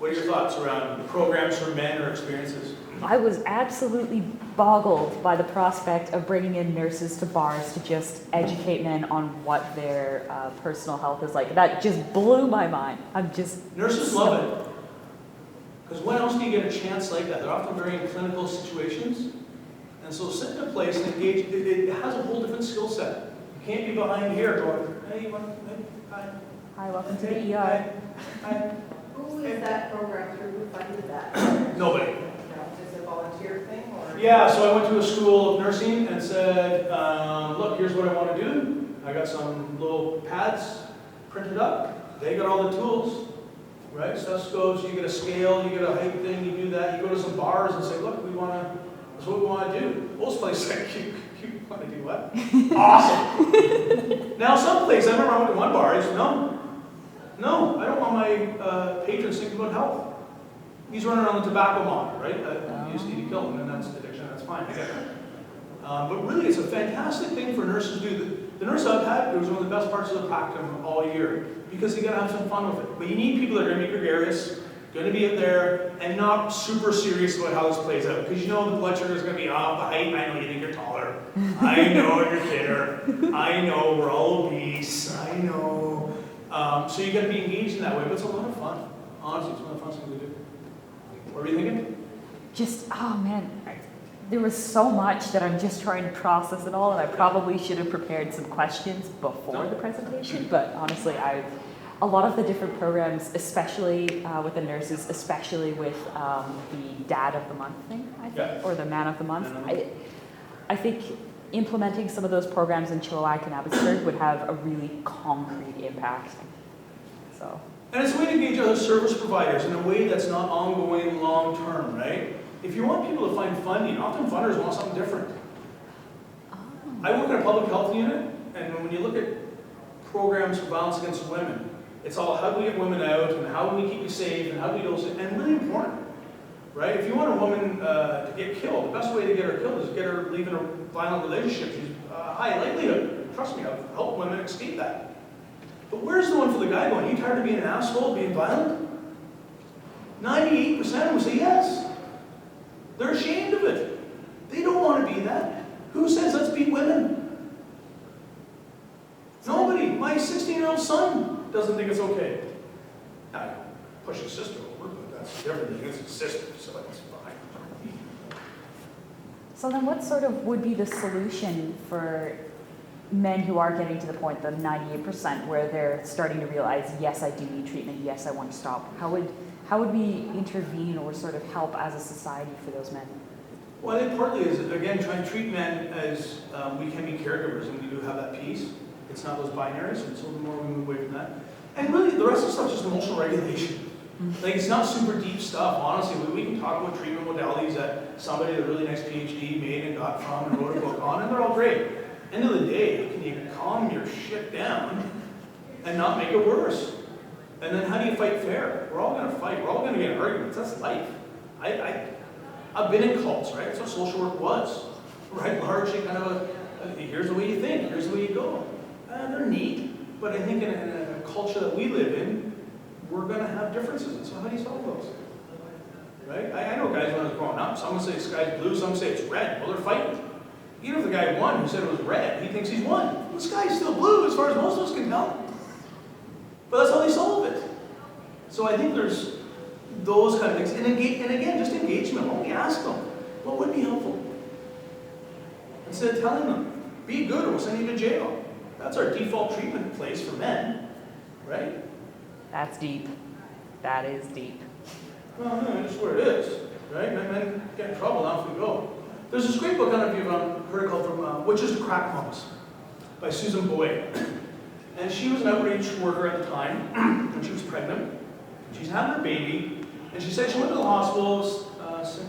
What are your thoughts around programs for men or experiences? I was absolutely boggled by the prospect of bringing in nurses to bars to just educate men on what their personal health is like. That just blew my mind. Nurses love it. Because when else do you get a chance like that? They're often very in clinical situations. And so sit in a place and engage, it has a whole different skill set. You can't be behind here going, hey, hi. Hi, welcome to the ER. Hi. Who is that program through? Who funded that? Nobody. Is it a volunteer thing or? Yeah, so I went to a school of nursing and said, look, here's what I want to do. I got some little pads printed up. They got all the tools, right? Stethoscopes, you get a scale, you get a height thing, you do that. You go to some bars and say, look, that's what we want to do. Most places like, you want to do what? Awesome. Now some places, I remember I went to one bar, I said, no, I don't want my patrons thinking about health. He's running around the tobacco mob, right? You just need to kill him, and that's addiction, that's fine, I get that. But really, it's a fantastic thing for nurses to do. The nurse I've had, it was one of the best parts of the practicum all year, because you gotta have some fun with it. But you need people that are gonna be gregarious, gonna be in there, and not super serious about how this plays out. Because you know the blood sugar is gonna be off, the height, I know you think you're taller. I know you're thinner. I know we're all obese. I know. So you gotta be engaged in that way, but it's a lot of fun. Honestly, it's one of the fun things to do. What were you thinking? Oh man, there was so much that I'm just trying to process it all, and I probably should have prepared some questions before the presentation, but honestly, a lot of the different programs, especially with the nurses, especially with the Dad of the Month thing, I think, or the Man of the Month, I think implementing some of those programs in Chilliwack and Abbotsford would have a really concrete impact. So. And it's a way to engage other service providers in a way that's not ongoing long-term, right? If you want people to find funding, often funders want something different. Oh. I work in a public health unit, and when you look at programs for violence against women, it's all how do we get women out, and how do we keep you safe, and how do we do it, and really important, right? If you want a woman to get killed, the best way to get her killed is get her leaving a violent relationship. She's high likelihood. Trust me, I've helped women escape that. But where's the one for the guy going, you tired of being an asshole, being violent? 98% of them say yes. They're ashamed of it. They don't want to be that. Who says let's beat women? Nobody. My 16-year-old son doesn't think it's okay. Now, I push his sister over, but that's different than his sister, so that's fine. So then what sort of would be the solution for men who are getting to the point, the 98%, where they're starting to realize, yes, I do need treatment, yes, I want to stop? How would we intervene or sort of help as a society for those men? Well, I think partly is, again, trying to treat men as we can be caregivers, and we do have that piece. It's not those binaries, and so the more we move away from that. And really, the rest of the stuff is just emotional regulation. Like, it's not super deep stuff, honestly. We can talk about treatment modalities that somebody with a really nice PhD made and got from and wrote a book on, and they're all great. End of the day, can you calm your shit down and not make it worse? And then how do you fight fair? We're all going to fight. We're all going to get in arguments. That's life. I've been in cults, right? That's what social work was, right? Largely kind of here's the way you think, here's the way you go. They're neat, but I think in a culture that we live in, we're going to have differences. And so how do you solve those? Right? I know guys when I was growing up, some say the sky's blue, some say it's red. Well, they're fighting. Even if the guy won who said it was red, he thinks he's won. Well, the sky's still blue as far as most of us can tell. But that's how they solve it. So I think there's those kind of things. And again, just engagement. Only ask them, what would be helpful? Instead of telling them, be good or we'll send you to jail. That's our default treatment place for men, right? That's deep. That is deep. Well, no, that's where it is, right? Men get in trouble, off we go. There's this great book, I don't know if you've heard it, called From Witches to Crack Moms by Susan Boyd. And she was an outreach worker at the time, when she was pregnant. She's having her baby, and she said she went to the hospitals, St.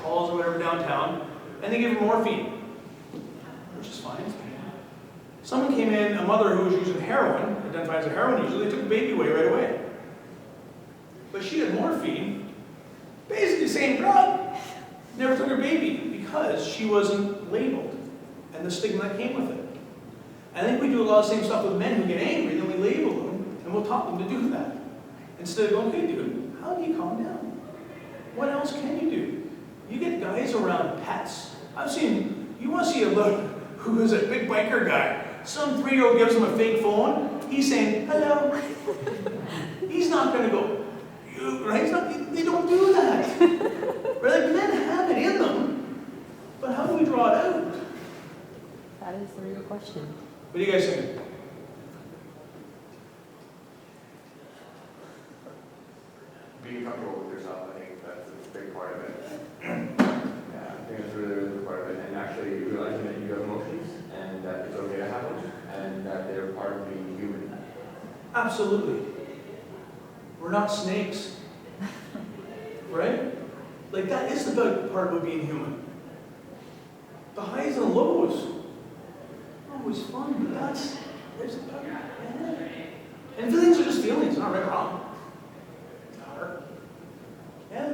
Paul's or whatever downtown, and they gave her morphine, which is fine. Someone came in, a mother who was using heroin, identified as a heroin user, they took the baby away right away. But she had morphine, basically the same drug, never took her baby because she wasn't labeled, and the stigma that came with it. I think we do a lot of the same stuff with men who get angry, then we label them, and we'll taught them to do that. Instead of going, okay, dude, how do you calm down? What else can you do? You get guys around pets. I've seen, you want to see a look, who is a big biker guy. Some 3-year-old gives him a fake phone. He's saying, hello. He's not going to go, you, right? They don't do that. Right? Like, men have it in them, but how do we draw it out? That is the real question. What do you guys think? Being comfortable with yourself, I think that's a big part of it. Yeah, I think that's really, really part of it. And actually realizing that you have emotions and that it's okay to have them and that they're part of being human. Absolutely. We're not snakes. Right? Like, that is the big part about being human. The highs and lows. Always fun, but there's and feelings are just feelings, not right or wrong. Yeah.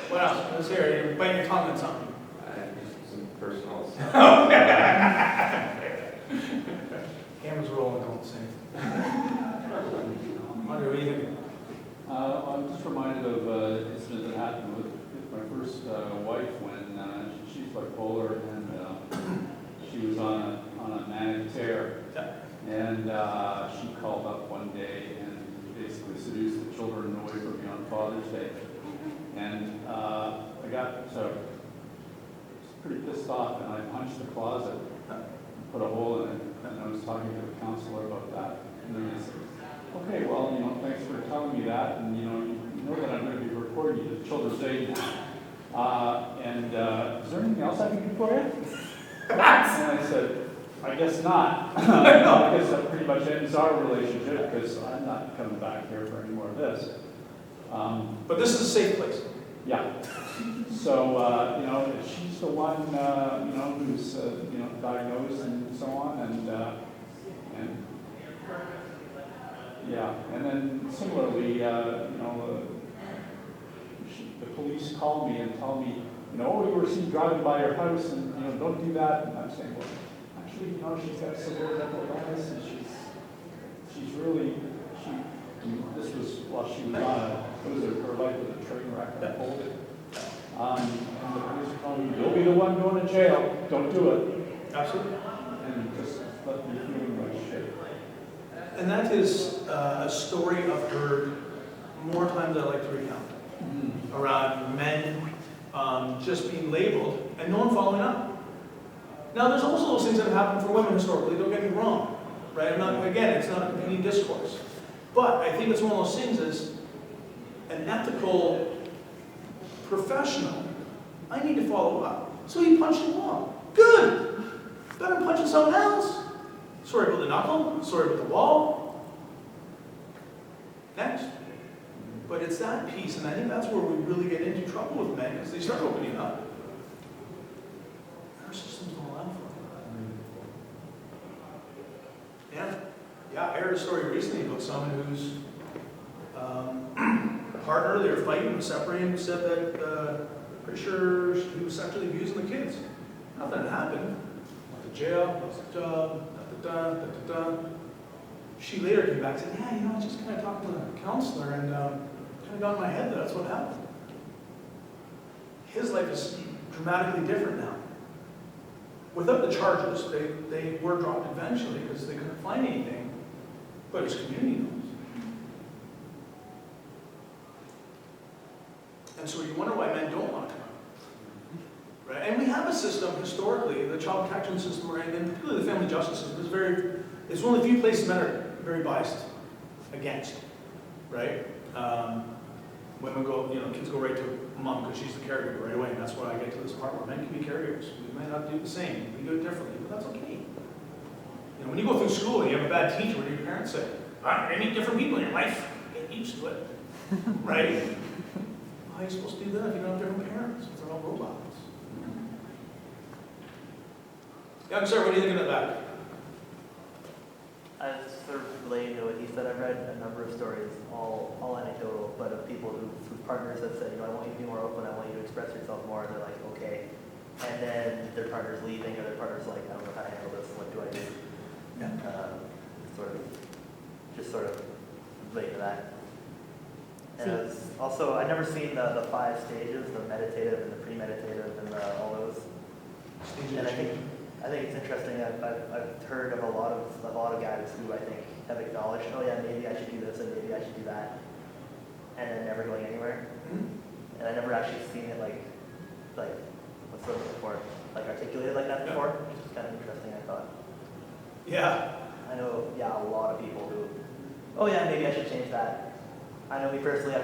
What else? Let's hear it. You're biting your tongue on something. Just some personal stuff. Camera's rolling, don't say. Andre, what do you think? I'm just reminded of an incident that happened with my first wife when she's bipolar and she was on a manic tear. Yeah. And she called up one day and basically seduced the children away from me on Father's Day. And I got pretty pissed off and I punched the closet, put a hole in it, and I was talking to the counselor about that. And then I said, okay, well, thanks for telling me that, and you know that I'm going to be reporting you to the Children's Aid now. Is there anything else I can do for you? And I said, I guess not. I guess that pretty much ends our relationship because I'm not coming back here for any more of this. But this is a safe place. Yeah. So, she's the one, who's, diagnosed and so on, and yeah, and then similarly, the police call me and tell me, oh, we were seen driving by your house, and don't do that. And I'm saying, well, actually, she's got severe mental illness, and she's really, this was while she was on her life with a train wreck unfolded. And the police are telling me, you'll be the one going to jail. Don't do it. Absolutely. And just let me feeling like shit. And that is a story I've heard more times than I like to recount. Around men just being labeled and no one following up. Now, there's also those things that have happened for women historically, don't get me wrong. Right? It's not a competing discourse. But I think it's one of those things as an ethical professional, I need to follow up. So he punched the wall. Good! Better than punching someone else. Sorry about the knuckle. Sorry about the wall. Next. But it's that piece, and I think that's where we really get into trouble with men, because they start opening up. Our systems don't allow for it. Yeah, I heard a story recently about someone whose partner, they were fighting and separating, said that, pretty sure he was sexually abusing the kids. Nothing had happened. Went to jail, lost the job, She later came back and said, yeah, I just kind of talked to the counselor and kind of got in my head that that's what happened. His life is dramatically different now. Without the charges, they were dropped eventually because they couldn't find anything, but his community knows. And so you wonder why men don't want to come out. Right? And we have a system, historically, the child protection system, right, and particularly the family justice system, it's one of the few places men are very biased against. Right? Women go, kids go right to mom because she's the caregiver right away, and that's why I get to this part where men can be caregivers. We might not do the same, we do it differently, but that's okay. When you go through school and you have a bad teacher, what do your parents say? All right, you meet different people in your life, get used to it. Right? How are you supposed to do that if you don't have different parents? If they're all robots. Yeah, sir, what do you think of that? Sort of relating to what he said, I've read a number of stories, all anecdotal, but of people whose partners have said, I want you to be more open, I want you to express yourself more, and they're like, okay. And then their partner's leaving, or their partner's like, I don't know how to handle this, what do I do? Yeah. Sort of relating to that. And it was also, I'd never seen the 5 stages, the meditative and the premeditative and all those. And I think it's interesting. I've heard of a lot of guys who I think have acknowledged, oh yeah, maybe I should do this and maybe I should do that, and then never going anywhere. Mm-hmm. And I never actually seen it like what's the word for it? Like articulated like that before, which is kind of interesting. I thought. Yeah. I know, a lot of people who, oh yeah, maybe I should change that. I know me personally,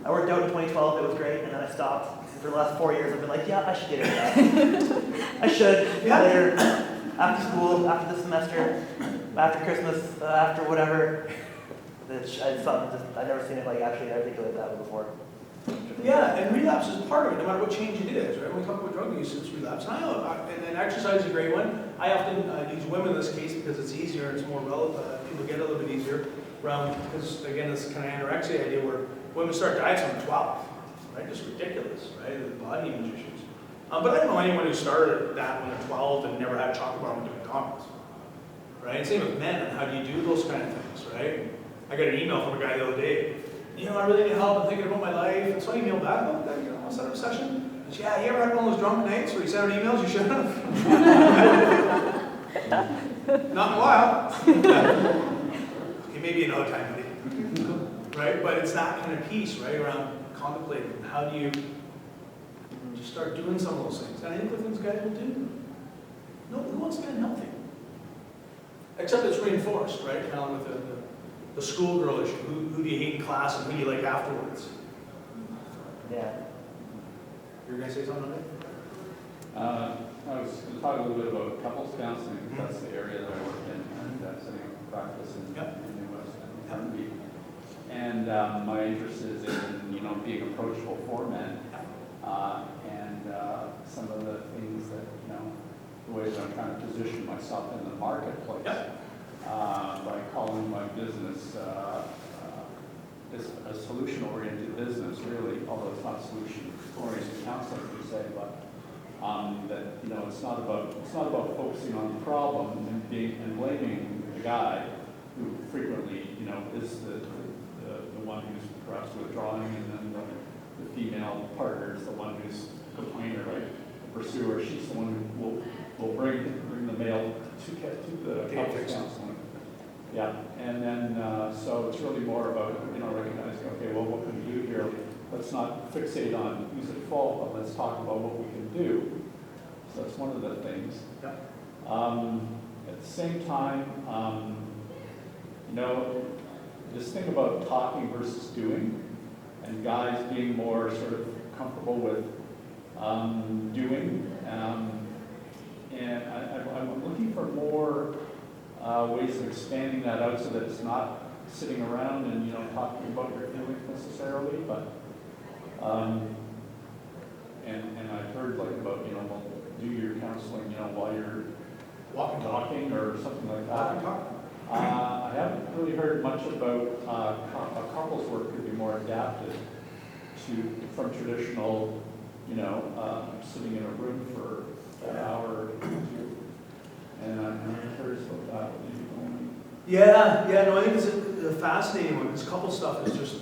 I worked out in 2012, it was great, and then I stopped. For the last 4 years, I've been like, yeah, I should get into that. I should, later, after school, after the semester, after Christmas, after whatever. It's something just, I've never seen it like actually articulate that before. Yeah, and relapse is part of it, no matter what change it is, right? When we talk about drug use, it's relapse. And exercise is a great one. I often use women in this case because it's easier, it's more relevant, people get a little bit easier around, because again, this kind of anorexia idea where women start diets when 12, right? Just ridiculous, right? The body image issues. But I don't know anyone who started that when they're 12 and never had a chocolate bar when doing McDonald's, right? Same with men, and how do you do those kind of things, right? I got an email from a guy the other day. I really need help. I'm thinking about my life. And so I emailed back, I'll set up a session. And she, yeah, you ever had one of those drunk nights where you sent out emails you should have? Not in a while. Okay, maybe another time, maybe. Right? But it's that kind of piece, right, around contemplating. How do you just start doing some of those things? And I think the things guys will do. No, who wants to get nothing? Except it's reinforced, right? Kind of with the schoolgirl issue. Who do you hate in class and who do you like afterwards? Yeah. You're going to say something on it? I was going to talk a little bit about couples counseling, because that's the area that I work in, and setting up practice in the West and Harvey. And my interest is in, being approachable for men, and some of the things that, the ways I'm trying to position myself in the marketplace. By calling my business a solution-oriented business, really, although it's not solution-oriented counseling per se, but that it's not about focusing on the problem and blaming the guy who frequently is the one who's perhaps withdrawing, and then the female partner is the one who's the complainer, right? The pursuer, she's the one who will bring the male to the couples counseling. Yeah, and then so it's really more about recognizing, okay, well, what can we do here? Let's not fixate on who's at fault, but let's talk about what we can do. So that's one of the things. Yeah. At the same time, this thing about talking versus doing, and guys being more sort of comfortable with doing, and I'm looking for more ways of expanding that out so that it's not sitting around and talking about your feelings necessarily, but and I've heard about do your counseling while you're talking or something like that. I haven't really heard much about how couples work could be more adapted from traditional sitting in a room for an hour or two. And I'm curious about that. Yeah, no, I think it's a fascinating one, because couple stuff is just,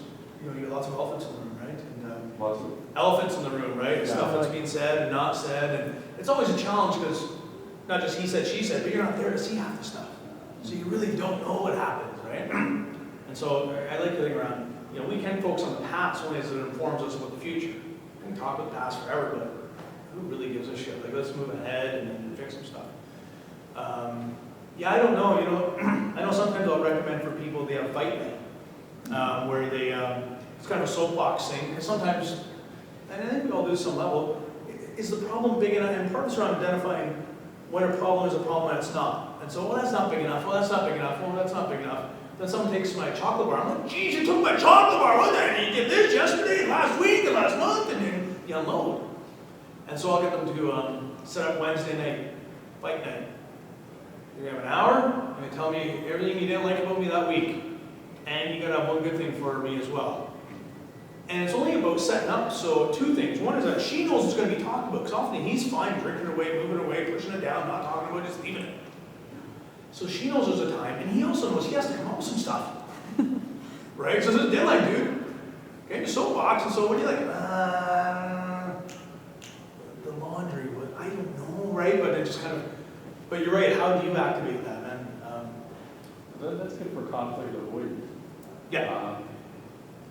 you get lots of elephants in the room, right? And Lots of elephants in the room, right? Yeah. Stuff that's being said and not said, and it's always a challenge, because not just he said, she said, but you're not there to see half the stuff. So you really don't know what happens, right? And so I like to think around, we can focus on the past only as it informs us about the future. We can talk about the past forever, but who really gives a shit? Let's move ahead and fix some stuff. I don't know, I know sometimes I'll recommend for people they have fight night, where they, it's kind of a soapbox thing, because sometimes, and I think we all do to some level, is the problem big enough? And part of it's around identifying when a problem is a problem and it's not. And so, well, that's not big enough, well, that's not big enough, well, that's not big enough. Then someone takes my chocolate bar, I'm like, geez, you took my chocolate bar, what the heck? You did this yesterday, last week, and last month, and then you unload. And so I'll get them to set up Wednesday night, fight night. You're gonna have an hour, and tell me everything you didn't like about me that week. And you gotta have one good thing for me as well. And it's only about setting up, so 2 things. One is that she knows what's gonna be talked about, because often he's fine drinking away, moving away, pushing it down, not talking about it, just leaving it. So she knows there's a time, and he also knows he has to come up with some stuff. Right? So there's a deadline, dude. Okay, your soapbox, and so what do you like? The laundry, what, I don't know, right? But it just kind of, but you're right, how do you activate that, man? That's good for conflict avoidance. Yeah.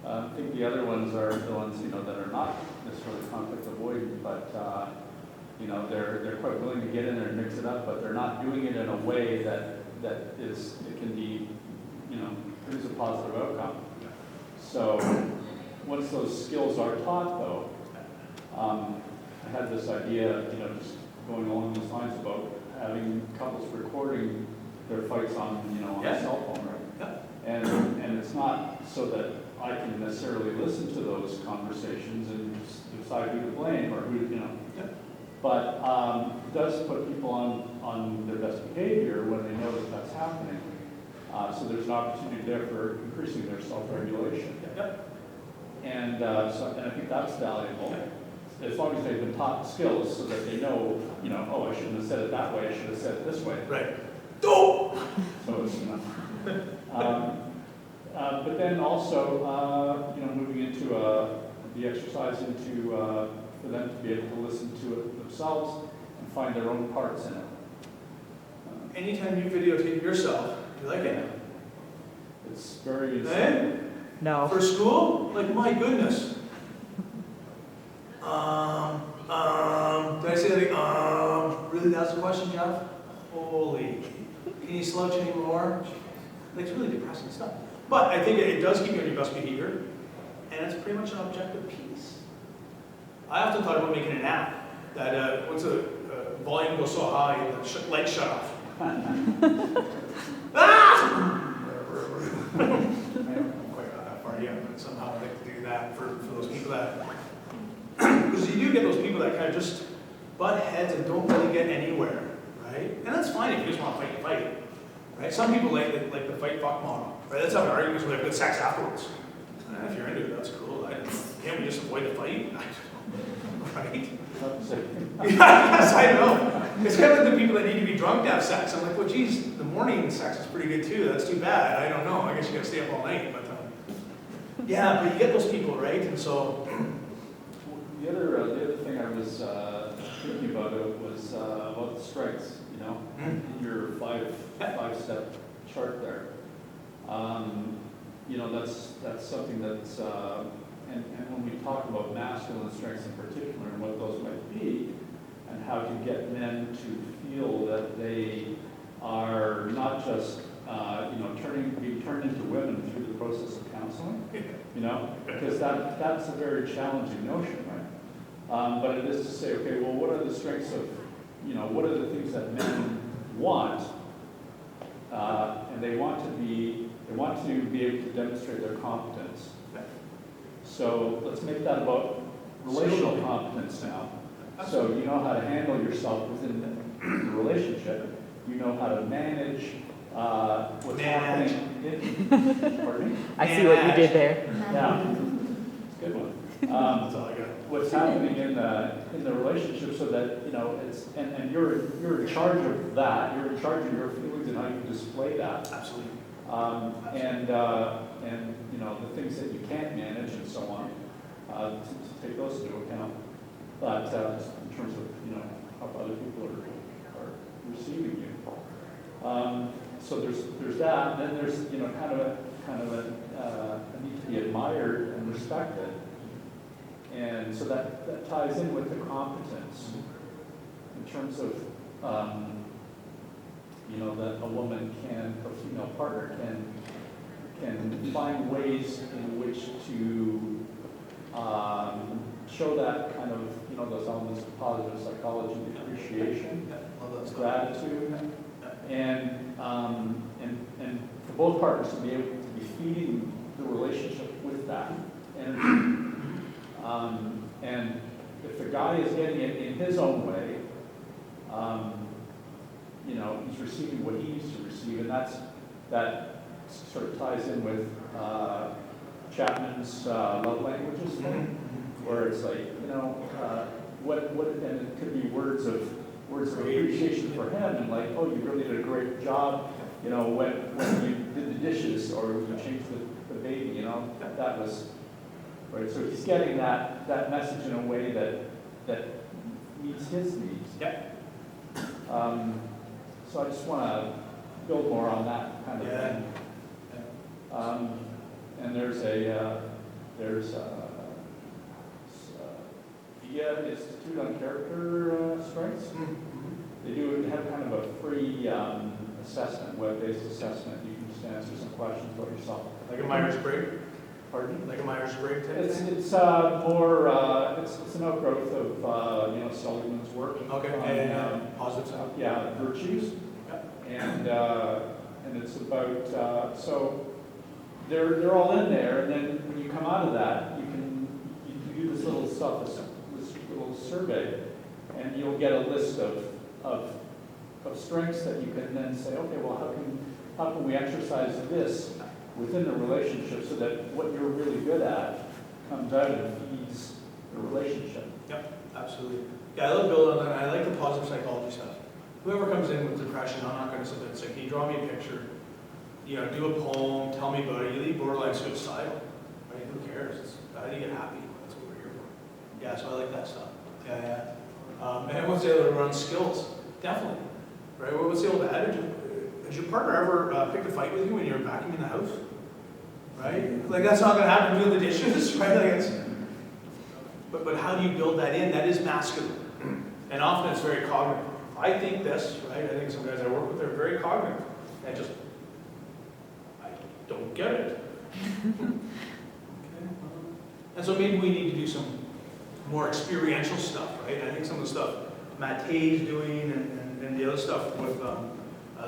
I think the other ones are the ones, that are not necessarily conflict avoidant, but, they're quite willing to get in there and mix it up, but they're not doing it in a way that it can be, produce a positive outcome. So once those skills are taught, though, I had this idea, just going along those lines about having couples recording their fights on, on a cell phone, right? Yeah. And it's not so that I can necessarily listen to those conversations and decide who to blame or who, but it does put people on their best behavior when they know that that's happening. So there's an opportunity there for increasing their self-regulation. And I think that's valuable. As long as they've been taught skills so that they know, oh, I shouldn't have said it that way, I should have said it this way. Right. Oh! So it's, but then also, moving into the exercise into for them to be able to listen to it themselves and find their own parts in it. Anytime you videotape yourself, you like it? It's very. Eh? No. For school? Like, my goodness. Did I say that? Really, that's the question, Jeff? Holy. Can you slouch anymore? Like, it's really depressing stuff. But I think it does keep you on your best behavior, and it's pretty much an objective piece. I often thought about making an app that once the volume goes so high, the lights shut off. Ah! I haven't quite got that far yet, but somehow I'd like to do that for those people that, because you do get those people that kind of just butt heads and don't really get anywhere, right? And that's fine if you just want to fight, right? Some people like the fight fuck model, right? Let's have arguments with good sex afterwards. If you're into it, that's cool. Can't we just avoid the fight? Right? Yes, I know. It's kind of like the people that need to be drunk to have sex. I'm like, well, geez, the morning sex is pretty good too. That's too bad. I don't know. I guess you got to stay up all night. But yeah, but you get those people, right? And so the other thing I was thinking about was about the strengths. In your five-step chart there. That's something that's. And when we talk about masculine strengths in particular and what those might be, and how to get men to feel that they are not just, being turned into women through the process of counseling, because that's a very challenging notion, right? But it is to say, okay, well, what are the strengths of, what are the things that men want, and they want to be able to demonstrate their competence. So let's make that about relational competence now. So you know how to handle yourself within the relationship. You know how to manage what's happening. Pardon me? I see what you did there. Yeah, it's a good one. that's all I got. What's happening in the relationship, so that it's and you're in charge of that. You're in charge of your feelings and how you display that. Absolutely. And the things that you can't manage and so on, to take those into account. But just in terms of how other people are receiving you. So there's that. And then there's kind of a need to be admired and respected. And so that ties in with the competence in terms of that a woman a female partner can find ways in which to show that kind of, those elements of positive psychology, appreciation, gratitude, and for both partners to be able to be feeding the relationship with that energy. And if the guy is getting it in his own way, he's receiving what he needs to receive, and that sort of ties in with Chapman's love languages thing, where it's like, and it could be words of appreciation for him, and like, oh, you really did a great job, when you did the dishes or you changed the baby, that was Right, so he's getting that message in a way that meets his needs. Yep. So I just want to build more on that kind of Yeah. thing. And there's VIA Institute on Character Strengths. They have kind of a free assessment, web-based assessment. You can just answer some questions about yourself. Like a Myers-Briggs? Pardon? Like a Myers-Briggs type It's thing? it's more it's an outgrowth of Sullivan's work. Okay, on, and positive side? yeah, virtues. And it's about so they're all in there, and then when you come out of that, you do this little stuff, this little survey, and you'll get a list of strengths that you can then say, okay, well, how can we exercise this within the relationship so that what you're really good at comes out and feeds the relationship. Yep, absolutely. Yeah, I love building on that. I like the positive psychology stuff. Whoever comes in with depression, I'm not going to sit there and say, can you draw me a picture? Do a poem, tell me about it. You leave borderline suicidal, right? Who cares? How do you get happy? That's what we're here for. Yeah, so I like that stuff. Yeah. And what's the other around skills? Definitely. Right? What's the old adage? Has your partner ever picked a fight with you when you're vacuuming in the house? Right? Like, that's not going to happen doing the dishes, right? Like, it's, but how do you build that in? That is masculine. And often it's very cognitive. I think this, right? I think some guys I work with are very cognitive. I don't get it. Okay. And so maybe we need to do some more experiential stuff, right? I think some of the stuff Matt Tay's doing and the other stuff with the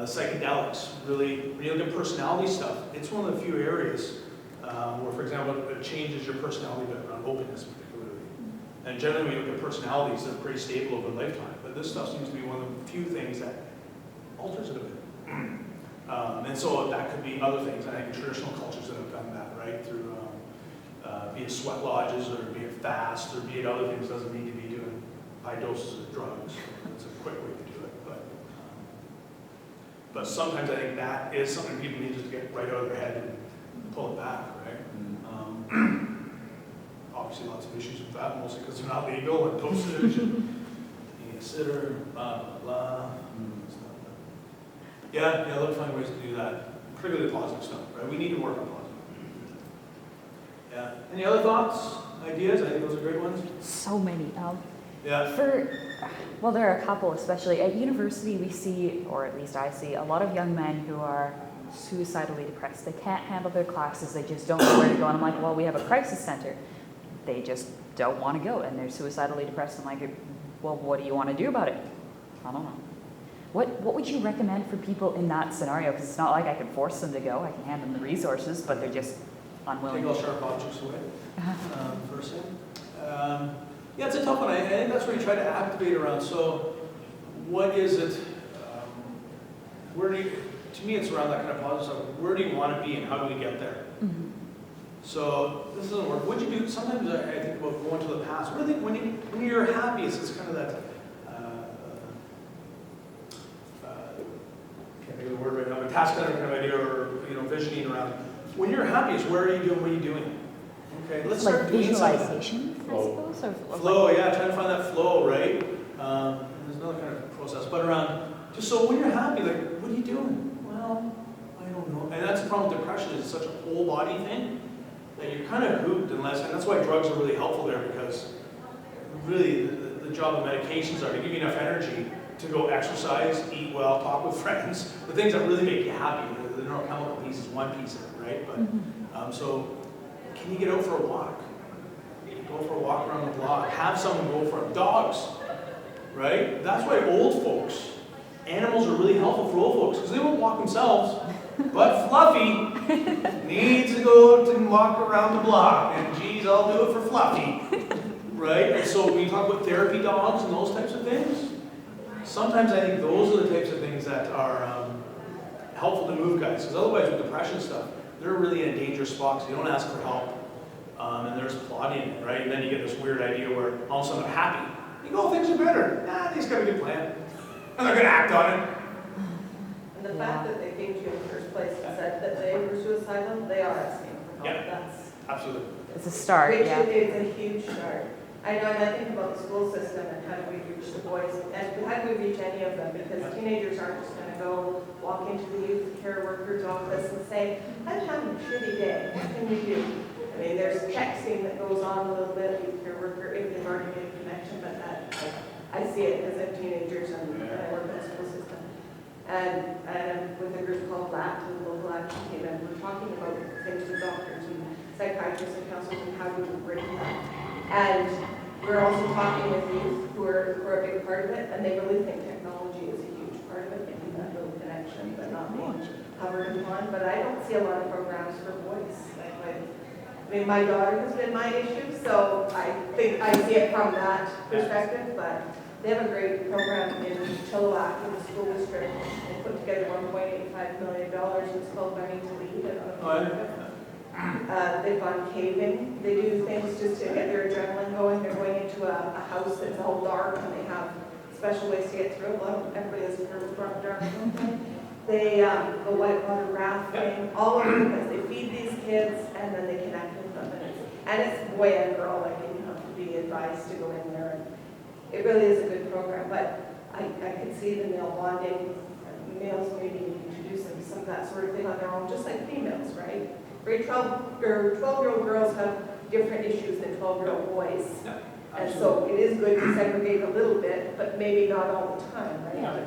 psychedelics, really, when you look at personality stuff, it's one of the few areas where, for example, it changes your personality around openness particularly. And generally when you look at personalities, they're pretty stable over a lifetime. But this stuff seems to be one of the few things that alters it a bit. And so that could be other things. I think traditional cultures that have done that, right? Through be it sweat lodges, or be it fast, or be it other things. Doesn't need to be doing high doses of drugs. It's a quick way to do it. But sometimes I think that is something people need to get right out of their head and pull it back, right? Obviously lots of issues with that, mostly because they're not legal, and dosage, and being a sitter, blah, blah, blah. Yeah, look to find ways to do that, particularly the positive stuff, right? We need to work on positive. Yeah. Any other thoughts, ideas? I think those are great ones. So many. Yeah. Well, there are a couple, especially at university. We see, or at least I see, a lot of young men who are suicidally depressed. They can't handle their classes. They just don't know where to go. And I'm like, well, we have a crisis center. They just don't want to go, and they're suicidally depressed. I'm like, well, what do you want to do about it? I don't know. What would you recommend for people in that scenario? Because it's not like I can force them to go. I can hand them the resources, but they're just unwilling. Take all sharp objects away, first thing. Yeah, it's a tough one. I think that's where you try to activate around. So what is it, to me it's around that kind of positive stuff. Where do you want to be and how do we get there? Mm-hmm. So this doesn't work. What do you do? Sometimes I think about going to the past. What do you think when you're happy? It's kind of that, can't think of the word right now, a task kind of idea, or visioning around. When you're happiest, where are you doing? What are you doing? Okay, let's Like start doing something. visualization, I suppose? Or Flow, yeah, trying to find that flow, right? There's another kind of process, but around, just so when you're happy, like, what are you doing? Well, I don't know. And that's the problem with depression, is it's such a whole body thing that you're kind of hooped unless, and that's why drugs are really helpful there, because really the job of medications are to give you enough energy to go exercise, eat well, talk with friends, the things that really make you happy. The neurochemical piece is one piece of it, right? But so can you get out for a walk? Go for a walk around the block. Have someone go for it. Dogs, right? That's why old folks, animals are really helpful for old folks, because they won't walk themselves. But Fluffy needs to go to walk around the block, and geez, I'll do it for Fluffy, right? And so when you talk about therapy dogs and those types of things, sometimes I think those are the types of things that are helpful to move guys, because otherwise with depression stuff, they're really in a dangerous spot because you don't ask for help, and there's plotting, right? And then you get this weird idea where all of a sudden they're happy. You go, things are better. Nah, they's got a good plan, and they're going to act on it. And the fact that they came to you in the first place and said that they were suicidal, they are asking for help. Yeah. That's Absolutely. it's a start, Which yeah. is a huge start. I know, and I think about the school system and how do we reach the boys, and how do we reach any of them? Because teenagers aren't just gonna go walk into the youth care worker's office and say, I'm having a shitty day, what can we do? I mean, there's texting that goes on a little bit, youth care worker, if they've already made a connection, but that, I see it as a teenagers and I work in the school system. And with a group called LAT, the local action team, and we're talking about things with doctors and psychiatrists and counselors and how do we bring that. And we're also talking with youth who are a big part of it, and they really think technology is a huge part of it, making that little connection, but not being covered upon. But I don't see a lot of programs for boys. I mean, my daughter has been my issue, so I think I see it from that perspective, but they have a great program in Chilliwack in the school district. They put together $1.85 million. It's called Learning to Lead. I don't know if you've heard of it. They've gone caving. They do things just to get their adrenaline going. They're going into a house that's all dark, and they have special ways to get through it. Well, everybody has heard of dark. They go whitewater rafting, all over the place. They feed these kids, and then they connect with them. And it's boy and girl. Like, you have to be advised to go in there. And it really is a good program. But I could see the male bonding, males maybe introducing some of that sort of thing on their own, just like females, right? Grade 12 or 12-year-old girls have different issues than 12-year-old boys. Yeah, And so it is good to segregate a little bit, but maybe not all the time, right? Yeah.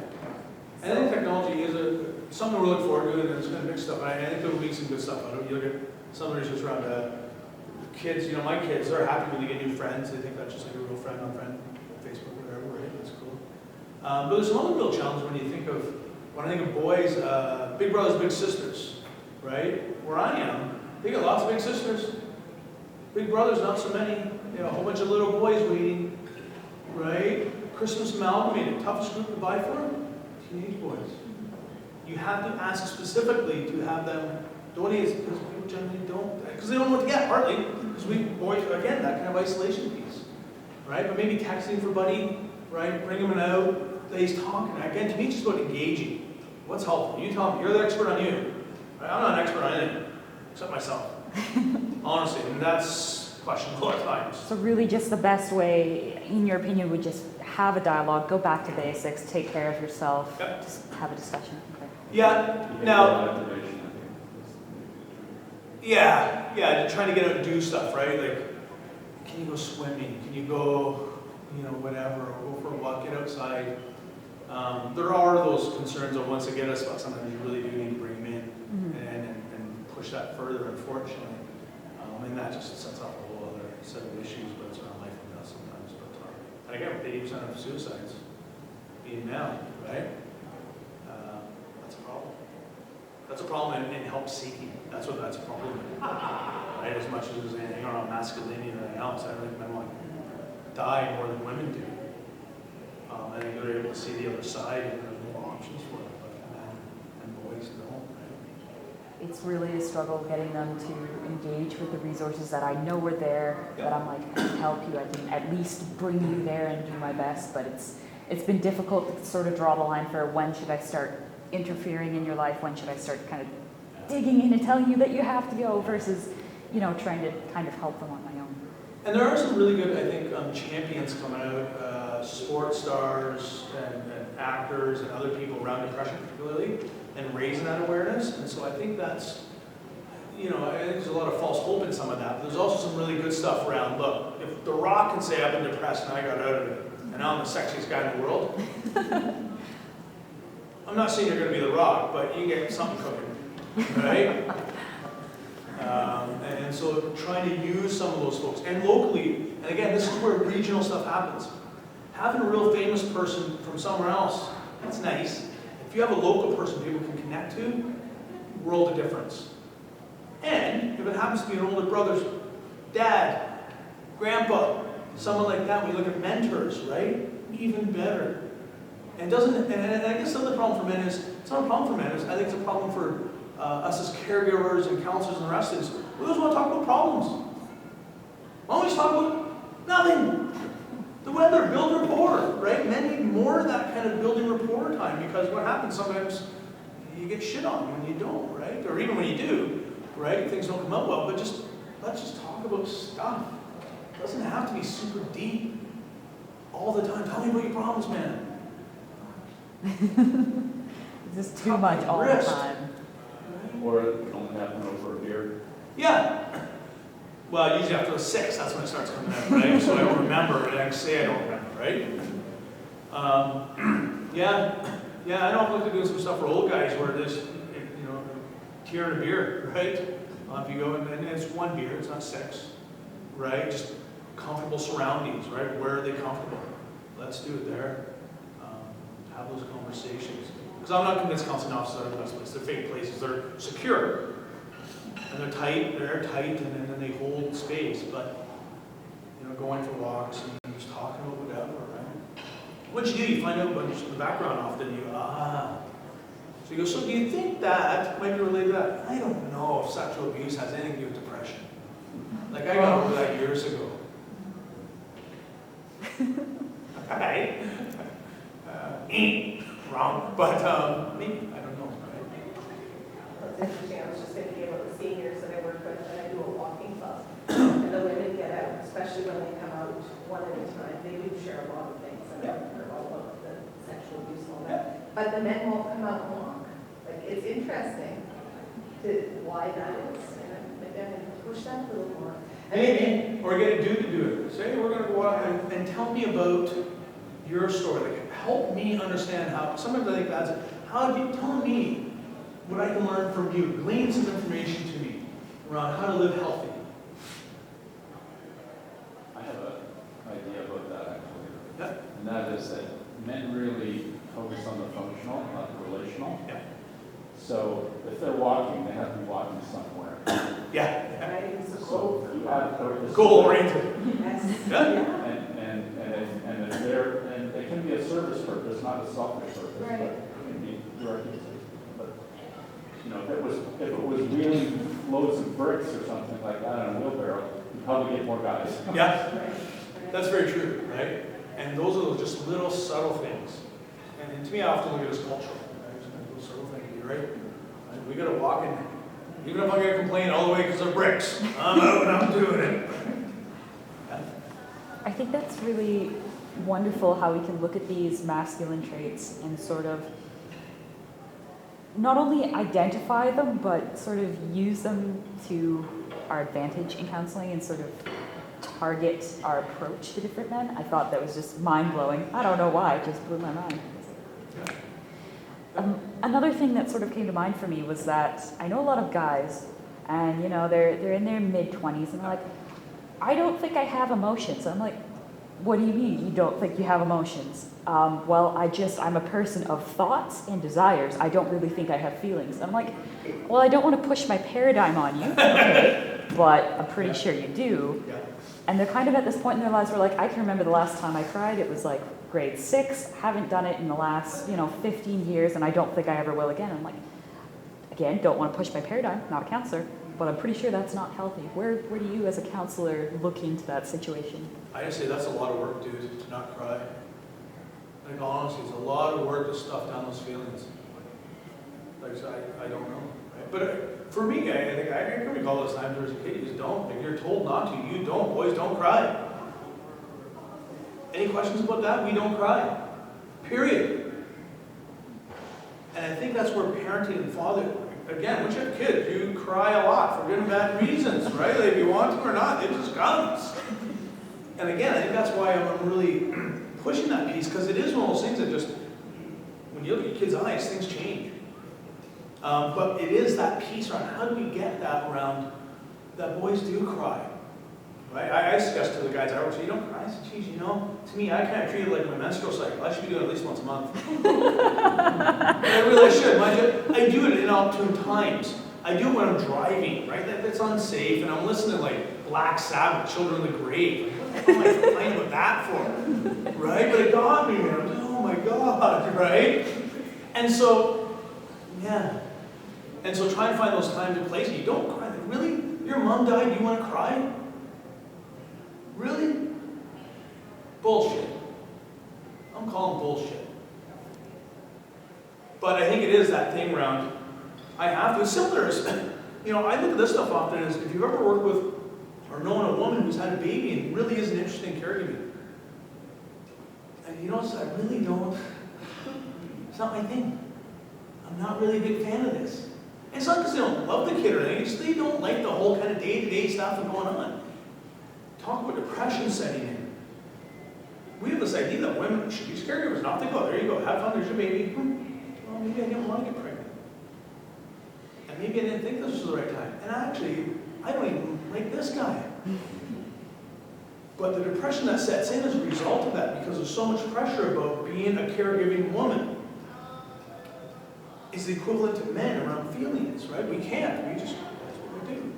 And I think technology is something we look forward to, and it's going to mix stuff. I think there will be some good stuff out of it. You look at some of the research around kids, my kids, they're happy when they get new friends. They think that's just like a real friend on Facebook, whatever, right? That's cool. But there's some other real challenges when I think of boys, big brothers, big sisters, right? Where I am, they got lots of big sisters. Big brothers, not so many. They have a whole bunch of little boys waiting, right? Christmas amalgamated, toughest group to buy for? Teenage boys. You have to ask specifically to have them donate, because people generally don't, because they don't know what to get, partly, because boys, again, that kind of isolation piece, right? But maybe texting for buddy, right? Bring them out, that he's talking. Again, to me, it's just about engaging. What's helpful? You tell me, you're the expert on you. Right? I'm not an expert on anything, except myself. Honestly, and that's questionable at times. So really just the best way, in your opinion, would just have a dialogue, go back to basics, take care of yourself, Yep. just have a discussion. Okay. Yeah, now, yeah, trying to get out and do stuff, right? Like, can you go swimming? Can you go, whatever, or go for a walk, get outside? There are those concerns of once they get us, but sometimes you really do need to bring them in and push that further, unfortunately. And that just sets off a whole other set of issues, but it's around life and death sometimes. And again, with 80% of suicides being male, right? That's a problem. That's a problem in help seeking. That's a problem. Right? As much as there's anything around masculinity and anything else, I don't think men want to die more than women do. I think they're able to see the other side, and there's more options for them, but men and boys don't, right? It's really a struggle getting them to engage with the resources that I know are there, Yeah. that I'm like, I can help you, I can at least bring you there and do my best, but it's been difficult to sort of draw the line for when should I start interfering in your life, when should I start kind of digging in and telling you that you have to go versus, trying to kind of help them on my own. And there are some really good, I think, champions coming out, sports stars and actors and other people around depression particularly, and raising that awareness. And so I think that's, I think there's a lot of false hope in some of that, but there's also some really good stuff around. Look, if The Rock can say I've been depressed and I got out of it, and now I'm the sexiest guy in the world, I'm not saying you're going to be The Rock, but you get something cooking, right? And so trying to use some of those folks. And locally, and again, this is where regional stuff happens. Having a real famous person from somewhere else, that's nice. If you have a local person people can connect to, world of difference. And if it happens to be an older brother's dad, grandpa, someone like that, we look at mentors, right? Even better. And I guess some of the problem for men is, it's not a problem for men, I think it's a problem for us as caregivers and counselors and the rest is, we always want to talk about problems. Why don't we just talk about nothing? The weather, build rapport, right? Men need more of that kind of building rapport time, because what happens sometimes, you get shit on when you don't, right? Or even when you do, right? Things don't come out well, but just let's just talk about stuff. It doesn't have to be super deep all the time. Tell me about your problems, man. It's just too much all the Wrist. time. Or it can only happen over a beer. Yeah. Well, usually after the 6, that's when it starts coming out, right? So I don't remember, and I can say I don't remember, right? Yeah, I know I've looked at doing some stuff for old guys where there's, you know, tier and a beer, right? If you go, and it's 1 beer, it's not 6, right? Just comfortable surroundings, right? Where are they comfortable? Let's do it there. Have those conversations. Because I'm not convinced counseling offices are the best place. They're fake places. They're secure. And they're tight, they're airtight, and then they hold space. But, you know, going for walks and just talking about whatever, right? What you do, you find out a bunch of the background often. So you go, so do you think that might be related to that? I don't know if sexual abuse has anything to do with depression. Like, I got over that years ago. Okay. Wrong. But maybe, I don't know. Right? That's interesting. I was just thinking about the seniors that I work with, and I do a walking club. And the women get out, especially when they come out one at a time. They do share a lot of things, and I've heard all about the sexual abuse and all that. But the men won't come out and walk. Like, it's interesting why that is. And maybe I'm going to push that a little more. Maybe, or get a dude to do it. Say, we're going to go out and tell me about your story. Like, help me understand how. Sometimes I think that's it. How do you tell me what I can learn from you? Glean some information to me around how to live healthy. I have an idea about that actually. Yeah. And that is that men really focus on the functional, not the relational. Yeah. So if they're walking, they have to be walking somewhere. Yeah. Right? It's a goal. You add purpose. Goal oriented. Yes. Yeah. And if they're, and it can be a service purpose, not a selfish purpose, Right. but it can be directed. But you know, if it was wheeling loads of bricks or something like that on a wheelbarrow, you'd probably get more guys. Yeah. Right. That's very true, right? And those are just little subtle things. And to me, I often look at it as cultural. Right? Just little subtle things, you're right? And we got to walk in. Even if I'm going to complain all the way because of bricks, I'm out and I'm doing it. I think that's really wonderful how we can look at these masculine traits and sort of not only identify them, but sort of use them to our advantage in counseling and sort of target our approach to different men. I thought that was just mind-blowing. I don't know why, it just blew my mind. Another thing that sort of came to mind for me was that I know a lot of guys, and you know, they're in their mid-20s, and they're like, I don't think I have emotions. I'm like, what do you mean you don't think you have emotions? Well, I'm a person of thoughts and desires. I don't really think I have feelings. I'm like, well, I don't want to push my paradigm on you, okay, but I'm pretty sure you do. Yeah. And they're kind of at this point in their lives where like, I can remember the last time I cried, it was like grade 6, haven't done it in the last, 15 years, and I don't think I ever will again. I'm like, again, don't want to push my paradigm, not a counselor, but I'm pretty sure that's not healthy. Where do you as a counselor look into that situation? I just say that's a lot of work, dude, to not cry. Like, honestly, it's a lot of work to stuff down those feelings. Like, so I don't know. Right? But for me, I think I can recall those times where as a kid, you just don't. If you're told not to, you don't. Boys, don't cry. Any questions about that? We don't cry. Period. And I think that's where parenting and father, again, once you have kids, you cry a lot for good and bad reasons, right? Like, if you want to or not, it just comes. And again, I think that's why I'm really pushing that piece, because it is one of those things that just, when you look at your kids' eyes, things change. But it is that piece around how do we get that around that boys do cry, right? I suggest to the guys I work with, you don't cry. I said, geez, to me, I kind of treat it like my menstrual cycle. I should be doing it at least once a month. I really should. Mind you, I do it in opportune times. I do it when I'm driving, right? That's unsafe, and I'm listening to like Black Sabbath, Children of the Grave. Like, what am I complaining about that for? Right? But it got me, man. Oh my God, right? And so, yeah. And so try and find those times and places. You don't cry. Really? Your mom died, you want to cry? Really? Bullshit. I'm calling bullshit. But I think it is that thing around, I have to. It's similar. I look at this stuff often as if you've ever worked with or knowing a woman who's had a baby and really isn't interested in caregiving. And you know, so I really don't, it's not my thing. I'm not really a big fan of this. And it's not because they don't love the kid or anything, it's just they don't like the whole kind of day-to-day stuff that's going on. Talk about depression setting in. We have this idea that women should use caregivers, not think, oh, there you go, have fun, there's your baby. Well, maybe I didn't want to get pregnant. And maybe I didn't think this was the right time. And actually, I don't even like this guy. But the depression that sets in is a result of that because there's so much pressure about being a caregiving woman. Is the equivalent to men around feelings, right? We can't, that's what we do.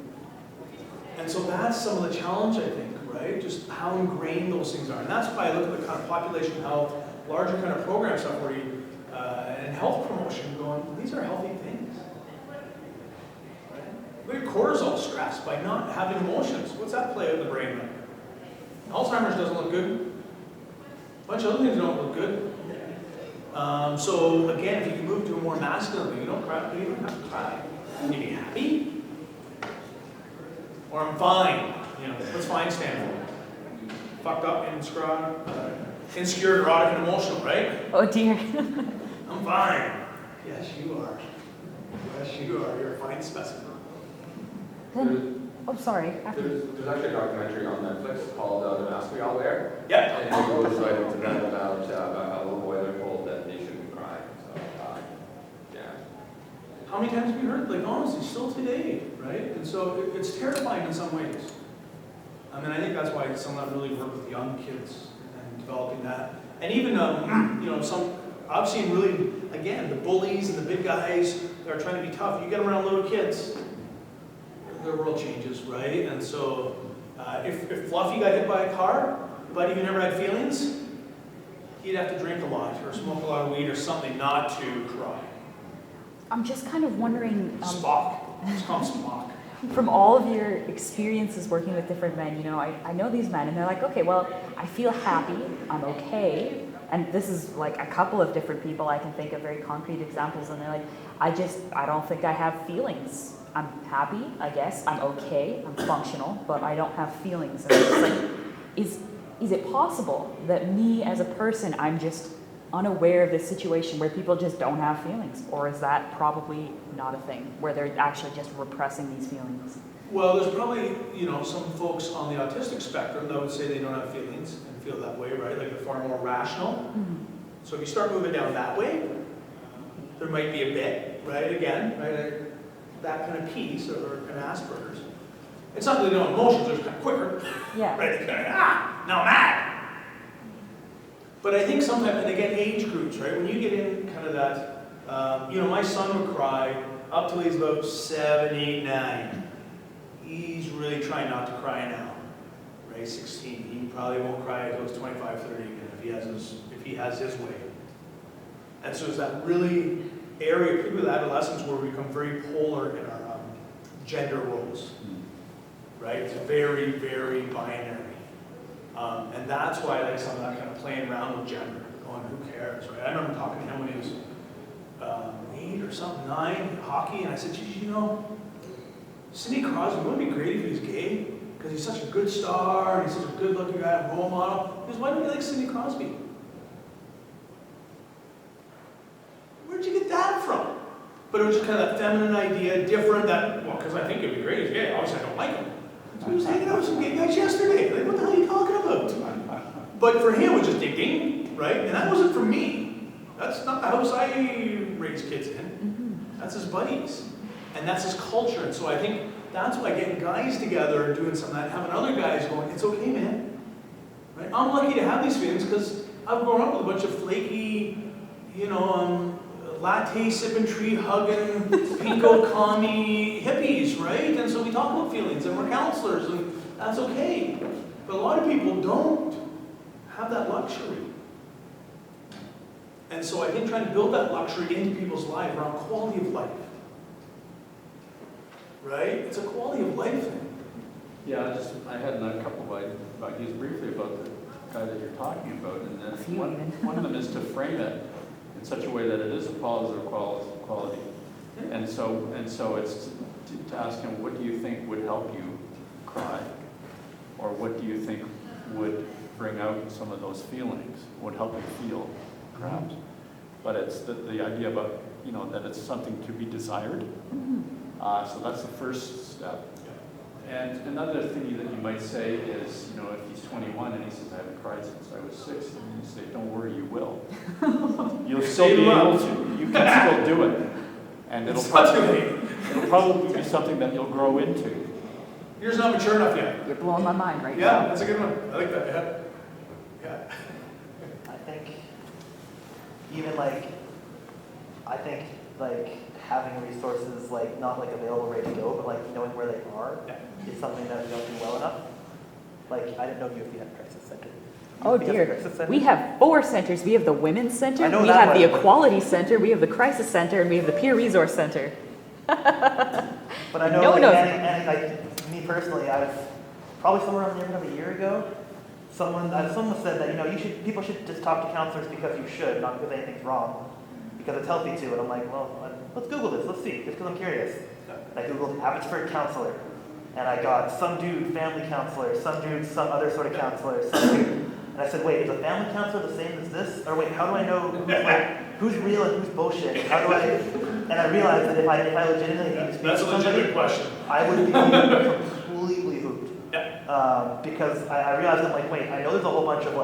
And so that's some of the challenge, I think, right? Just how ingrained those things are. And that's why I look at the kind of population health, larger kind of program stuff where you, and health promotion going, these are healthy things. Right? We get cortisol stress by not having emotions. What's that play out in the brain like? Alzheimer's doesn't look good. A bunch of other things don't look good. So again, if you can move to a more masculine thing, you don't cry, you don't have to cry. Can you be happy? Or I'm fine. You know, what's fine stand for? Fucked up, insecure, neurotic, and emotional, right? Oh dear. I'm fine. Yes, you are. Yes, you are. You're a fine specimen. Oh, sorry. There's actually a documentary on Netflix called The Mask We All Wear. Yeah. And it goes right into that about how a little boy they're told that they shouldn't cry. So, yeah. How many times have you heard, like, honestly, still today, right? And so it's terrifying in some ways. I mean, I think that's why some of that really work with young kids and developing that. And even, you know, I've seen really, again, the bullies and the big guys that are trying to be tough. You get around little kids, their world changes, right? And so if Fluffy got hit by a car, but he never had feelings, he'd have to drink a lot or smoke a lot of weed or something not to cry. I'm just kind of wondering, Spock. It's called Spock. from all of your experiences working with different men, you know, I know these men and they're like, okay, well, I feel happy, I'm okay. And this is like a couple of different people I can think of very concrete examples, and they're like, I don't think I have feelings. I'm happy, I guess, I'm okay, I'm functional, but I don't have feelings. And it's just like, is it possible that me as a person, I'm just unaware of this situation where people just don't have feelings? Or is that probably not a thing, where they're actually just repressing these feelings? Well, there's probably, you know, some folks on the autistic spectrum that would say they don't have feelings and feel that way, right? Like they're far more rational. Mm-hmm. So if you start moving down that way, there might be a bit, right? Again, right? That kind of piece, or an Asperger's. It's not that they don't have emotions, they're just kind of quicker. Yeah. Right? They're kind of, now I'm mad. But I think sometimes, and again, age groups, right? When you get in kind of that, you know, my son would cry up till he's about 7, 8, 9. He's really trying not to cry now, right? 16. He probably won't cry until he's 25, 30 again if he has his way. And so it's that really area, particularly with adolescence, where we become very polar in our gender roles, right? It's very, very binary. And that's why I like some of that kind of playing around with gender, going, who cares, right? I remember talking to him when he was 8 or something, 9, hockey, and I said, geez, you know, Sidney Crosby, wouldn't it be great if he was gay? Because he's such a good star, and he's such a good-looking guy, a role model. He goes, why don't you like Sidney Crosby? Where'd you get that from? But it was just kind of that feminine idea, different, that, well, because I think it'd be great if he's gay. Obviously, I don't like him. So he was hanging out with some gay guys yesterday. Like, what the hell are you talking about? But for him, it was just ding ding, right? And that wasn't for me. That's not the house I raised kids in. That's his buddies. And that's his culture. And so I think that's why getting guys together and doing some of that, having other guys going, it's okay, man. Right? I'm lucky to have these feelings because I've grown up with a bunch of flaky, you know, latte sipping, tree hugging, pinko commie hippies, right? And so we talk about feelings and we're counselors and that's okay. But a lot of people don't have that luxury. And so I think trying to build that luxury into people's lives around quality of life. Right? It's a quality of life thing. Yeah, I had a couple of ideas briefly about the guy that you're talking about, and then one of them is to frame it in such a way that it is a positive quality. And so it's to ask him, what do you think would help you cry? Or what do you think would bring out some of those feelings, would help you feel, perhaps? But it's the idea about, that it's something to be desired. So that's the first step. And another thing that you might say is, if he's 21 and he says, I haven't cried since I was 6, and you say, don't worry, you will. You'll still be able to. You can still do it. And it'll probably be something that you'll grow into. Yours not mature enough yet. You're blowing my mind right Yeah, now. that's a good one. I like that, yeah. Yeah. I think even like having resources not available ready to go, but knowing where they are is something that we don't do well enough. I didn't know if you had a crisis center. Oh dear, we have 4 centers. We have the Women's Center, I know we that have the one. Equality Center, we have the Crisis Center, and we have the Peer Resource Center. But I know, No one knows. and me personally, I've probably somewhere around the neighborhood of a year ago, someone said that people should just talk to counselors because you should, not because anything's wrong, because it's healthy to. And I'm like, well, let's Google this. Let's see, just because I'm curious. And I Googled Abbotsford counselor, and I got some dude family counselor, some dude some other sort of counselor, some dude. And I said, wait, is a family counselor the same as this? Or wait, how do I know who's real and who's bullshit? How do I? And I realized that if I legitimately need to speak That's to a somebody, legitimate question. I would be completely hooped. Because I realized I'm like, wait, I know there's a whole bunch of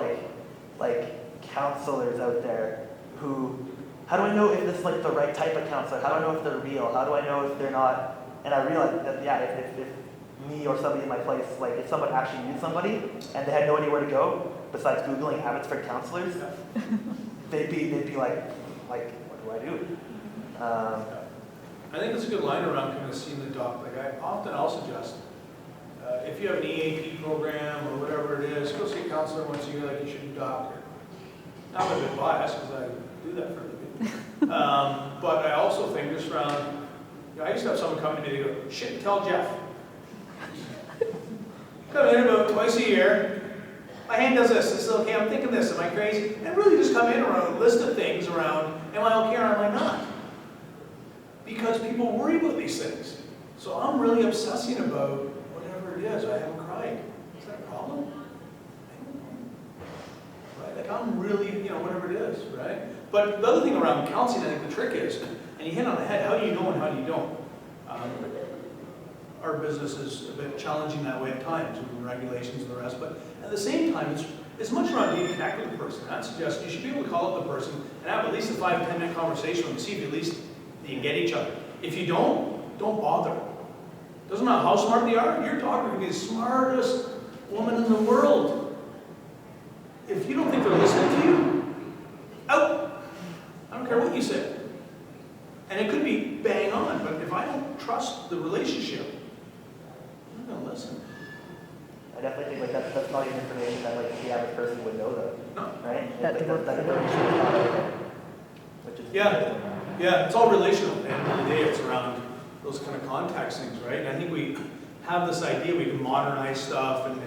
counselors out there who, how do I know if this is the right type of counselor? How do I know if they're real? How do I know if they're not? And I realized that if me or somebody in my place, if someone actually knew somebody and they had no idea where to go besides Googling Abbotsford counselors, they'd be like, what do I do? I think it's a good line around kind of seeing the doc. I'll suggest, if you have an EAP program or whatever it is, go see a counselor once a year like you should do doctor. Now I'm a bit biased because I do that for a living. But I also think just around, I used to have someone come to me, they go, shit, tell Jeff. Come in about twice a year. My hand does this. This is okay. I'm thinking this. Am I crazy? And really just come in around a list of things around, am I okay or am I not? Because people worry about these things. So I'm really obsessing about whatever it is. I haven't cried. Is that a problem? Right? I'm really, whatever it is, right? But the other thing around counseling, I think the trick is, and you hit on the head, how do you know and how do you don't? Our business is a bit challenging that way at times with the regulations and the rest, but at the same time, it's much around being connected with the person. I'd suggest you should be able to call up the person and have at least a 5-10 minute conversation with them, see if at least you can get each other. If you don't bother. Doesn't matter how smart they are, your daughter could be the smartest woman in the world. If you don't think they're listening to you, out. I don't care what you say. And it could be bang on, but if I don't trust the relationship, I'm not going to listen. I definitely think that's not even information that the average person would know though. No. Right? That That information is not out there. Which is Yeah, it's all relational. At the end of the day, it's around those kind of context things, right? And I think we have this idea we can modernize stuff and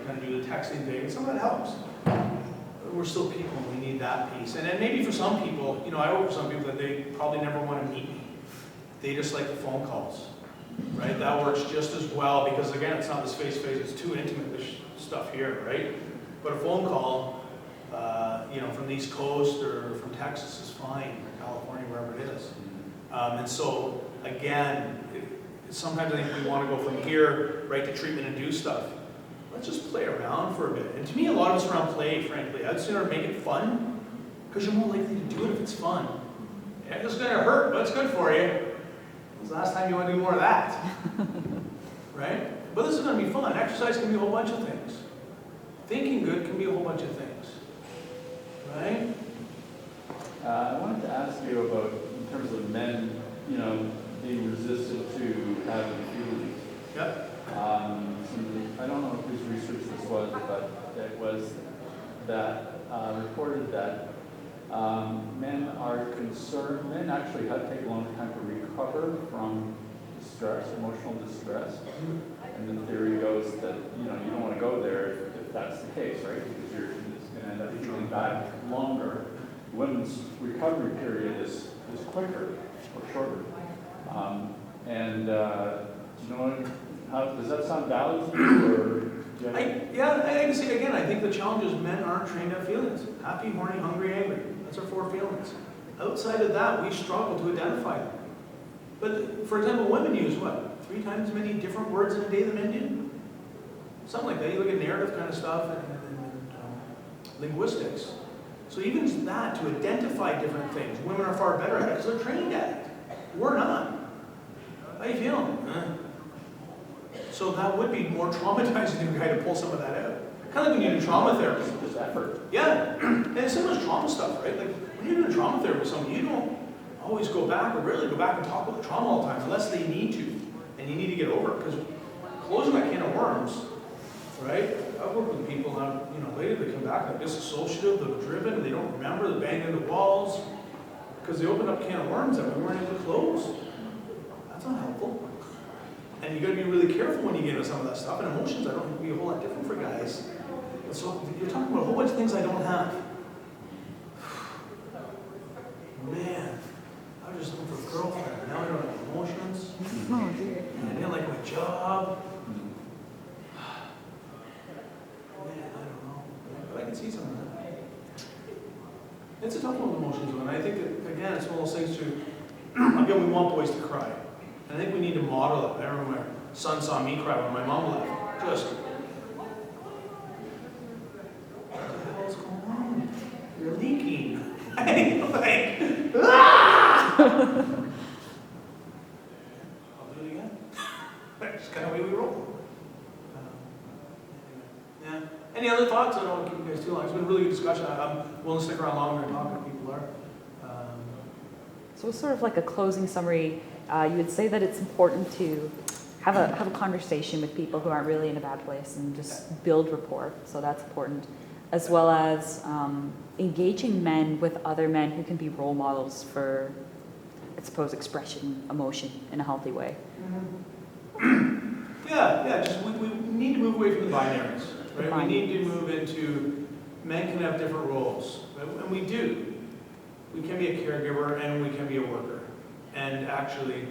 kind of do the texting thing, and some of that helps. But we're still people, and we need that piece. And then maybe for some people, I hope for some people that they probably never want to meet me. They just like the phone calls, right? That works just as well because, again, it's not this face-to-face, it's too intimate, this stuff here, right? But a phone call, from the East Coast or from Texas is fine, or California, wherever it is. And so, again, sometimes I think we want to go from here right to treatment and do stuff. Let's just play around for a bit. And to me, a lot of it's around play, frankly. I'd sooner make it fun, because you're more likely to do it if it's fun. Yeah, it's going to hurt, but it's good for you. When's the last time you want to do more of that? Right? But this is going to be fun. Exercise can be a whole bunch of things. Thinking good can be a whole bunch of things. Right? I wanted to ask you about, in terms of men, being resistant to having feelings. Yep. I don't know whose research this was, but it was that reported that men are concerned, men actually take a long time to recover from distress, emotional distress. And the theory goes that, you don't want to go there if that's the case, right? Because you're just going to end up feeling bad longer. Women's recovery period is quicker or shorter. How does that sound valid to you? I can see, again, I think the challenge is men aren't trained to have feelings. Happy, horny, hungry, angry. That's our 4 feelings. Outside of that, we struggle to identify them. But, for example, women use what? 3 times as many different words in a day than men do? Something like that. You look at narrative kind of stuff and linguistics. So even that, to identify different things, women are far better at it because they're trained at it. We're not. How you feeling? So that would be more traumatizing to guy to pull some of that out. Kind of like when you do trauma therapy. Just effort. Yeah, and it's similar to trauma stuff, right? Like when you're doing trauma therapy with someone, you don't always go back or really go back and talk about the trauma all the time unless they need to, and you need to get over it. Because closing that can of worms, right? I've worked with people now, later they come back like disassociative, they're driven, and they don't remember, they bang into walls because they opened up a can of worms that we weren't able to close. That's not helpful. And you got to be really careful when you get into some of that stuff. And emotions, I don't think, will be a whole lot different for guys. And so you're talking about a whole bunch of things I don't have. Man, I was just looking for a girlfriend. Now I don't have emotions. Oh, dear. And I didn't like my job. Man, I don't know. But I can see some of that. It's a tough one with emotions, and I think that, again, it's one of those things to, again, we want boys to cry. And I think we need to model it. I remember my son saw me cry when my mom left. Just, what the hell's going on? You're leaking. Like, ah! I'll do it again. That's kind of the way we roll. Yeah. Any other thoughts? I don't want to keep you guys too long. It's been a really good discussion. I'm willing to stick around longer and talk to people are. So sort of like a closing summary, you would say that it's important to have a conversation with people who aren't really in a bad place and just build rapport. So that's important, as well as engaging men with other men who can be role models for, I suppose, expression, emotion in a healthy way. Yeah. Just we need to move away from the binaries, right? We need to move into men can have different roles, right? And we do. We can be a caregiver and we can be a worker. And actually,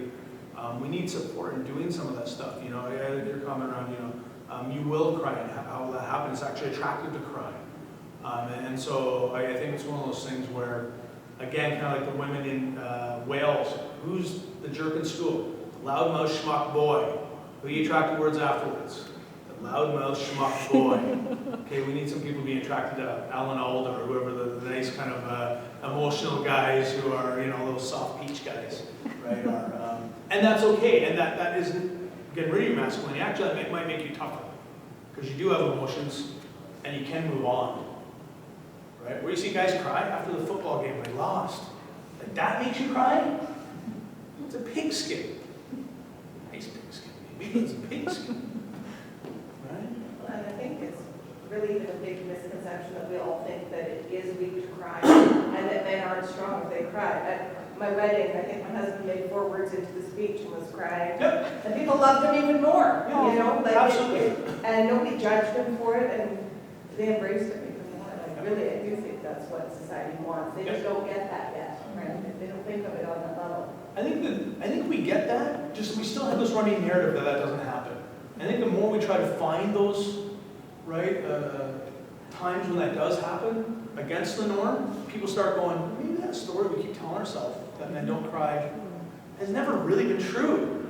we need support in doing some of that stuff. I like your comment around, you will cry and how that happens. It's actually attractive to cry. And so I think it's one of those things where, again, kind of like the women in Wales, who's the jerk in school? The loudmouth schmuck boy. Who you attract to words afterwards? The loudmouth schmuck boy. Okay, we need some people being attracted to Alan Alda or whoever the nice kind of emotional guys who are, those soft peach guys, right? And that's okay, and that isn't getting rid of your masculinity. Actually, that might make you tougher because you do have emotions and you can move on, right? Where you see guys cry after the football game, they lost. Like that makes you cry? It's a pigskin. Nice pigskin, maybe it's a pigskin, right? And I think it's really even a big misconception that we all think that it is weak to cry and that men aren't strong if they cry. At my wedding, I think my husband made 4 words into the speech and was crying. Yep. And people loved him even more, Absolutely. And nobody judged him for it, and they embraced him even more. Like, really, I do think that's what society wants. They just don't get that yet, right? They don't think of it on that level. I think we get that, just we still have this running narrative that doesn't happen. I think the more we try to find those, right, times when that does happen against the norm, people start going, maybe that story we keep telling ourselves, that men don't cry, has never really been true.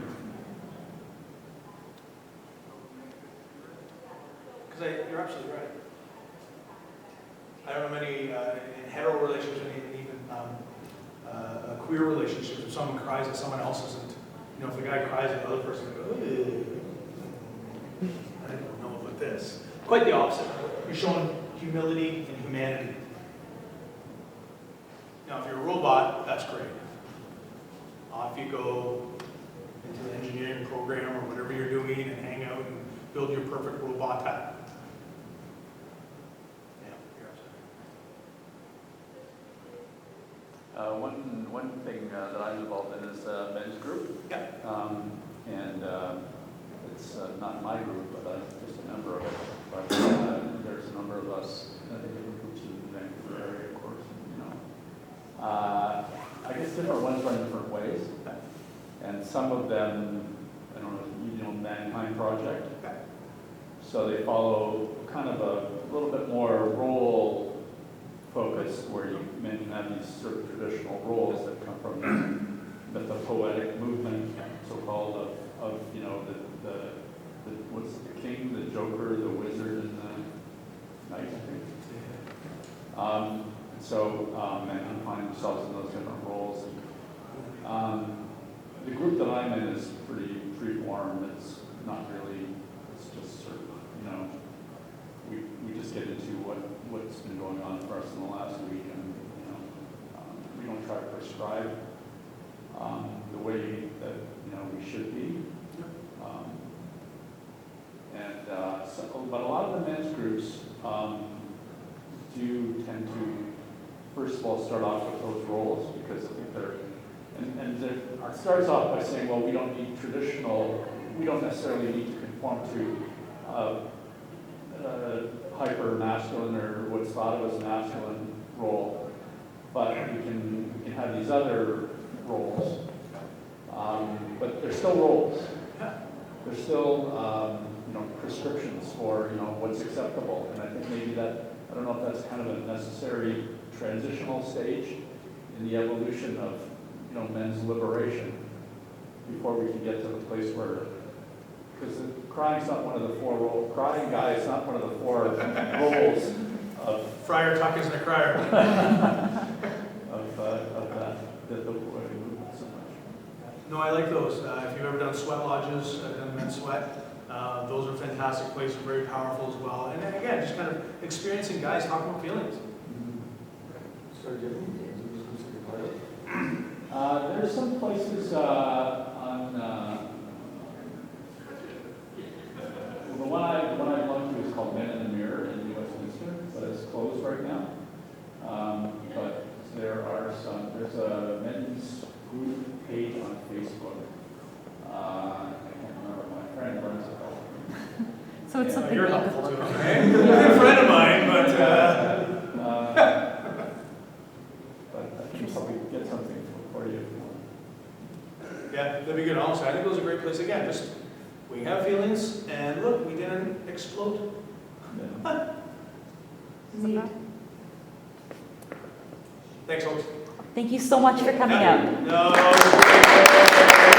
Because you're absolutely right. I don't know many in hetero relationships and even queer relationships, if someone cries and someone else isn't, if the guy cries and the other person goes, I don't know about this. Quite the opposite. You're showing humility and humanity. Now, if you're a robot, that's great. Off you go into the engineering program or whatever you're doing and hang out and build your perfect robot type. One thing that I'm involved in is a men's group. Yeah. And it's not my group, but I'm just a member of it. But there's a number of us, I think different groups in the Vancouver area, of course, I guess different ones run different ways. And some of them, I don't know, Mankind Project. So they follow kind of a little bit more role focused, where you men have these sort of traditional roles that come from the poetic movement, so-called, of you know, the what's the king, the joker, the wizard, and the knight, I think. Men find themselves in those different roles. The group that I'm in is pretty free-form. It's not really, it's just sort of, you know, we just get into what's been going on for us in the last week, and, you know, we don't try to prescribe the way that, you know, we should be. But a lot of the men's groups do tend to, first of all, start off with those roles, because I think it starts off by saying, well, we don't necessarily need to conform to hyper masculine or what's thought of as masculine role, but we can have these other roles, but they're still roles. They're still you know, prescriptions for, you know, what's acceptable, and I think maybe that, I don't know if that's kind of a necessary transitional stage in the evolution of, you know, men's liberation before we can get to the place where, because crying's not one of the four roles, crying guy is not one of the four roles of Friar Tuck isn't a crier. of that the movement so much. No, I like those. If you've ever done sweat lodges, done men's sweat, those are fantastic places, very powerful as well. And then again, just kind of experiencing guys talking about feelings. Sorry, Jimmy, you just consider part of it? There's some places on the one I belong to is called Men in the Mirror in Westminster, but it's closed right now. But there's a men's group page on Facebook. I can't remember, my friend runs it. So it's something. You're helpful too. Okay? You're a friend of mine, but I can probably get something for you if you want. yeah, that'd be good. Honestly, I think it was a great place. Again, just we have feelings, and look, we didn't explode. Neat. Thanks, folks. Thank you so much for coming out. No.